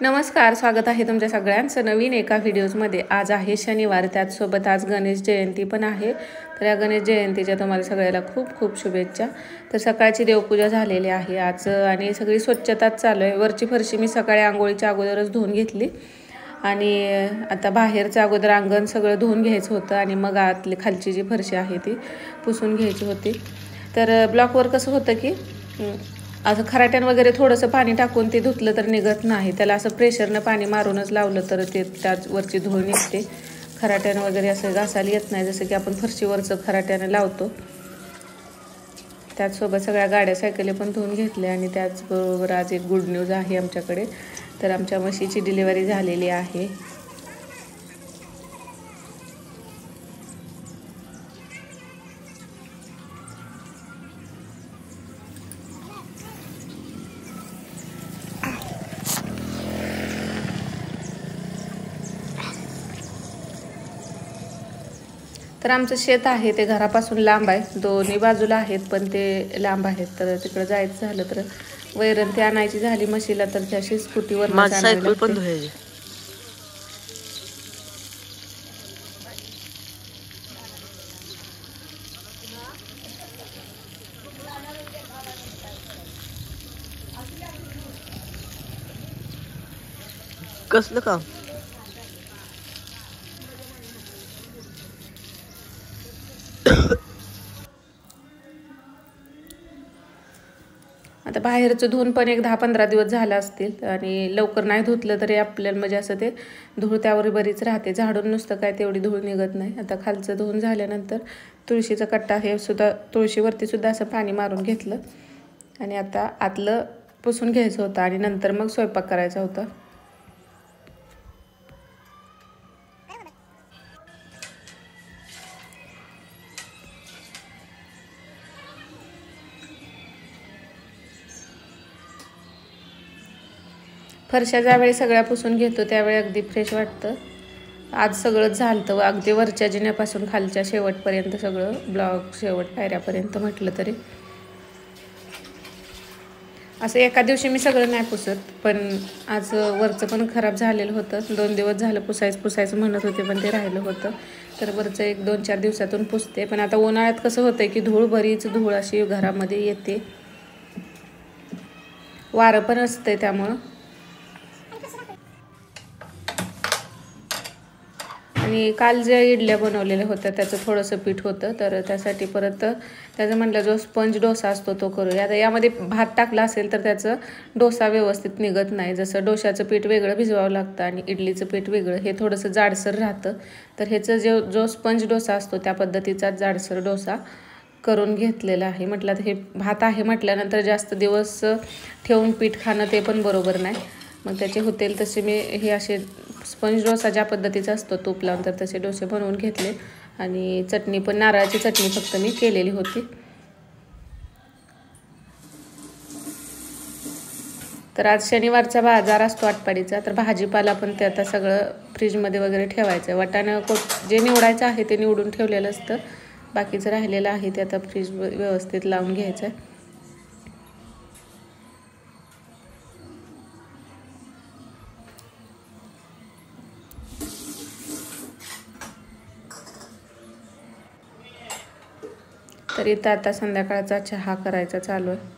नमस्कार, स्वागत आहे तुमच्या सगळ्यांचं नवीन एका व्हिडिओजमध्ये। आज आहे शनिवार, त्याचसोबत आज गणेश जयंती पण आहे। तर या गणेश जयंतीच्या तुम्हाला सगळ्याला खूप खूप शुभेच्छा। तर सकाळची देवपूजा झालेली आहे आज आणि सगळी स्वच्छताच चालू आहे। वरची फरशी मी सकाळी आंघोळीच्या अगोदरच धुवून घेतली आणि आता बाहेरचं अगोदर अंगण सगळं धुवून घ्यायचं होतं आणि मग आतली खालची जी फरशी आहे ती पुसून घ्यायची होती। तर ब्लॉकवर कसं होतं की असं खराट्यान वगैरे थोडंसं पाणी टाकून ते धुतलं तर निघत नाही, त्याला असं प्रेशरनं पाणी मारूनच लावलं तर ते त्यावरची धूळ निघते। खराट्यानं वगैरे असं घासायला येत नाही, जसं की आपण फरशीवरचं खराट्यानं लावतो। त्याचसोबत सगळ्या गाड्या सायकली पण धुवून घेतल्या आणि त्याचबरोबर आज एक गुड न्यूज आहे आमच्याकडे। तर आमच्या म्हशीची डिलिव्हरी झालेली आहे। तर आमचं शेत आहे ते घरापासून लांब आहे, दोन्ही बाजूला आहेत पण ते लांब आहेत। तर तिकडे जायचं झालं तर वैरण ते आणायची झाली म्हशीला तर त्याशी स्कूटीवर सायकल पण धुवायची। कसलं काम? आता बाहेरचं धुवून पण एक 10-15 दिवस झाले असतील आणि लवकर नाही धुतलं तरी आपल्याला म्हणजे असं ते धूळ त्यावर बरीच राहते। झाडून नुसतं काय तेवढी धूळ निघत नाही। आता खालचं धुवून झाल्यानंतर तुळशीचा कट्टा हे सुद्धा तुळशीवरती सुद्धा असं पाणी मारून घेतलं आणि आता आतलं पुसून घ्यायचं होतं आणि नंतर मग स्वयंपाक करायचा होता। फरशा ज्यावेळी सगळ्या पुसून घेतो त्यावेळी अगदी फ्रेश वाटतं। आज सगळंच झालं अगदी वरच्या जिन्यापासून खालच्या शेवटपर्यंत सगळं ब्लॉक शेवट पायऱ्यापर्यंत म्हटलं तरी असं एका दिवशी मी सगळं नाही पुसत, पण आज वरचं पण खराब झालेलं होतं। 2 दिवस झालं पुसायचं म्हणत होते पण ते राहिलं होतं। तर वरचं 1-2-4 दिवसातून पुसते। पण आता उन्हाळ्यात कसं होतंय की बरीच धूळ अशी घरामध्ये येते, वारं पण असतंय त्यामुळं। आणि काल जे इडल्या बनवलेल्या होत्या त्याचं थोडंसं पीठ होतं, तर त्यासाठी परत त्याचं म्हटलं जो स्पंज डोसा असतो तो करूया। आता यामध्ये भात टाकला असेल तर त्याचं डोसा व्यवस्थित निघत नाही। जसं डोशाचं पीठ वेगळं भिजवावं लागतं आणि इडलीचं पीठ वेगळं, हे थोडंसं जाडसर राहतं। तर ह्याचं जो स्पंज डोसा असतो त्या पद्धतीचा जाडसर डोसा करून घेतलेला आहे। म्हटलं तर हे भात आहे म्हटल्यानंतर जास्त दिवस ठेवून पीठ खाणं ते पण बरोबर नाही, मग त्याचे होतील तसे मी हे असे स्पंज डोसा ज्या पद्धतीचा असतो तूप लावून तर तसे डोसे बनवून घेतले आणि चटणी पण नारळाची चटणी फक्त मी केलेली होती। तर आज शनिवारचा बाजार असतो आटपाडीचा, तर भाजीपाला पण ते आता सगळं फ्रीजमध्ये वगैरे ठेवायचं आहे। वाटाणं जे निवडायचं आहे ते निवडून ठेवलेलं असतं, बाकीचं राहिलेलं आहे ते आता फ्रीज व्यवस्थित लावून घ्यायचं आहे। तर इथं आता संध्याकाळचा चहा करायचा चालू आहे।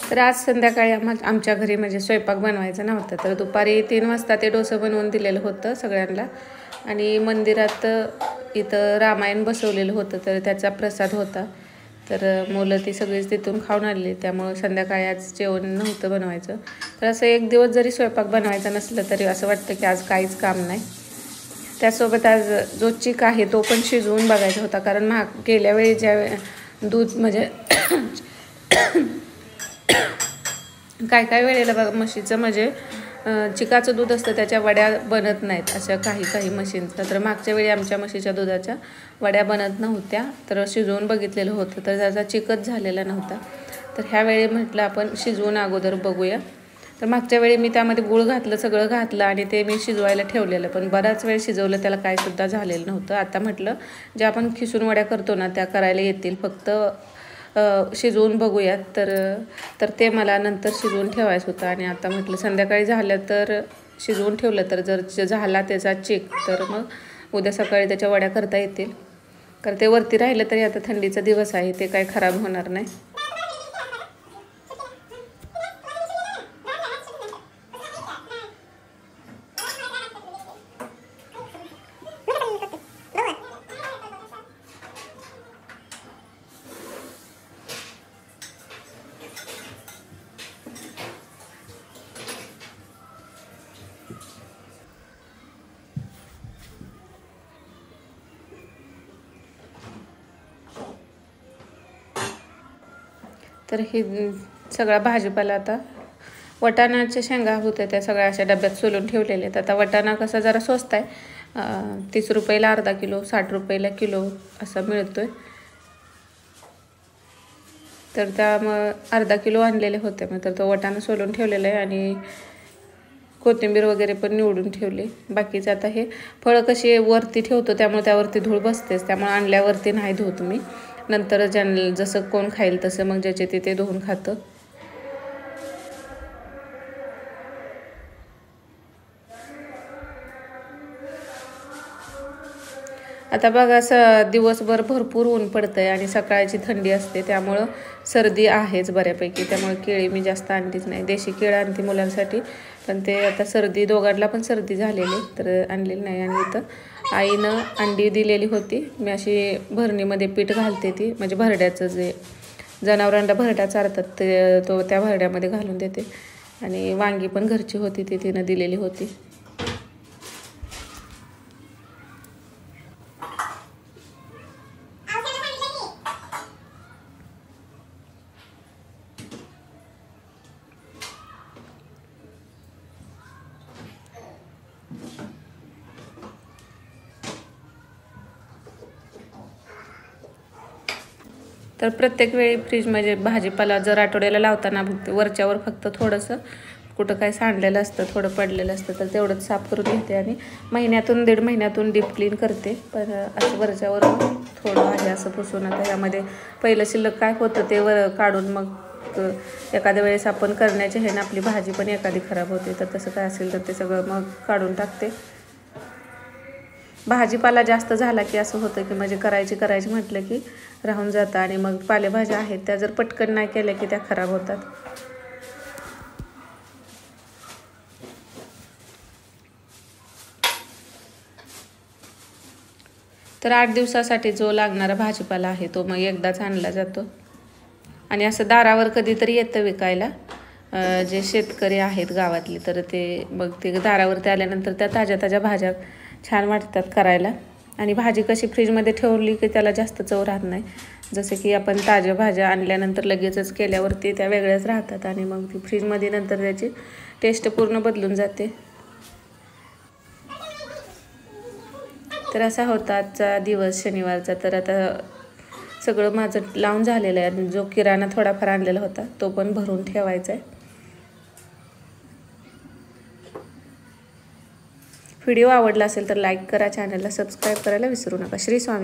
तर आज संध्याकाळी आमच्या घरी म्हणजे स्वयंपाक बनवायचा नव्हता, तर दुपारी 3 वाजता ते डोसं बनवून दिलेलं होतं सगळ्यांना आणि मंदिरात इथं रामायण बसवलेलं होतं तर त्याचा प्रसाद होता। तर मुलं ती सगळीच तिथून खाऊन आलेली, त्यामुळं संध्याकाळी आज जेवण नव्हतं बनवायचं। तर असं एक दिवस जरी स्वयंपाक बनवायचा नसलं तरी असं वाटतं की आज काहीच काम नाही। त्यासोबत आज जो चिक आहे तो पण शिजवून बघायचा होता, कारण गेल्या वेळी ज्या दूध म्हणजे काय वेळेला बघा म्हशीचं म्हणजे चिकाचं दूध असतं त्याच्या वड्या बनत नाहीत, अशा काही म्हशींचं। तर मागच्या वेळी आमच्या म्हशीच्या दुधाच्या वड्या बनत नव्हत्या, तर शिजवून बघितलेलं होतं तर त्याचा चिकच झालेला नव्हता। तर ह्यावेळी म्हटलं आपण शिजवून अगोदर बघूया। तर मागच्या वेळी मी त्यामध्ये गूळ घातलं, सगळं घातलं आणि ते मी शिजवायला ठेवलेलं, पण बराच वेळ शिजवलं, त्याला काहीसुद्धा झालेलं नव्हतं. आता म्हटलं जे आपण खिसून वड्या करतो ना त्या करायला येतील, फक्त शिजवून बघूयात. तर ते मला नंतर शिजवून ठेवायचं होतं आणि आता म्हटलं संध्याकाळी झालं तर शिजवून ठेवलं, तर जर झाला त्याचा चेक तर मग उद्या सकाळी त्याच्या वड्या करता येतील. कारण ते वरती राहिलं तरी आता थंडीचा दिवस आहे, ते काही खराब होणार नाही. तर हे सगळा भाजीपाला आता वटाणाच्या शेंगा होत्या त्या सगळ्या अशा डब्यात सोलून ठेवलेले आहेत. आता वटाणा कसा जरा स्वस्त आहे, 30 रुपयाला अर्धा किलो, 60 रुपयाला किलो असा मिळतोय. तर त्या मग अर्धा किलो आणलेले होते, मग तर तो वटाणा सोलून ठेवलेला आहे आणि कोथिंबीर वगैरे पण निवडून ठेवली. बाकीचं आता हे फळं कशी वरती ठेवतो त्यामुळे त्यावरती धूळ बसतेच, त्यामुळे आणल्यावरती नाही धुत मी. नंतर जसं कोण खाईल तसं मग ज्याचे ते धुवून खातं. आता बघा दिवसभर भरपूर ऊन पडतंय आणि सकाळची थंडी असते, त्यामुळं सर्दी आहेच बऱ्यापैकी. त्यामुळे केळी मी जास्त आणलीच नाही, देशी केळं आणते मुलांसाठी, पण ते आता सर्दी, दोघांना पण सर्दी झालेली तर आणलेली नाही. आणि इथं आईनं अंडी दिलेली होती, मी अशी भरणीमध्ये पीठ घालते, ती म्हणजे भरड्याचं जे जनावरांना भरड्या चारतात ते त्या भरड्यामध्ये घालून देते. आणि वांगी पण घरची होती, ती तिनं दिलेली होती. तर प्रत्येक वेळी फ्रीजमध्ये भाजीपाला जर आठवड्याला लावताना वरच्यावर फक्त थोडंसं कुठं काय सांडलेलं असतं, थोडं पडलेलं असतं, तर तेवढंच साफ करून घेते आणि महिन्यातून 1.5 महिन्यातून डीप क्लीन करते. पण असं वरच्यावर थोडं आहे असं पुसून आता यामध्ये पहिलं शिल्लक काय होतं ते काढून मग एखाद्या वेळेस आपण करण्याचे हे ना आपली भाजी पण एखादी खराब होते, तर तसं काय असेल तर ते सगळं मग काढून टाकते. भाजीपाला जास्त झाला की असं होतं की म्हणजे करायची म्हटलं की राहून जातं आणि मग पालेभाज्या आहेत त्या जर पटकन नाही केल्या की त्या खराब होतात. तर 8 दिवसासाठी जो लागणारा भाजीपाला आहे तो मग एकदाच आणला जातो आणि असं दारावर कधीतरी येतं विकायला. जे शेतकरी आहेत गावातले तर ते दारावरती आल्यानंतर त्या ताज्या भाज्या छान वाटतात करायला. आणि भाजी कशी फ्रीजमध्ये ठेवली की त्याला जास्त चव राहत नाही, जसे की आपण ताज्या भाज्या आणल्यानंतर लगेचच केल्यावरती त्या वेगळ्याच राहतात आणि मग ती फ्रीजमध्ये नंतर त्याची टेस्ट पूर्ण बदलून जाते. तर असा होता आजचा दिवस शनिवारचा. तर आता सगळं माझं लावून झालेलं आहे आणि जो किराणा थोडाफार आणलेला होता तो पण भरून ठेवायचा आहे. व्हिडिओ आवडला असेल तर लाईक करा, चॅनलला सबस्क्राईब करायला विसरू नका. श्री स्वामी.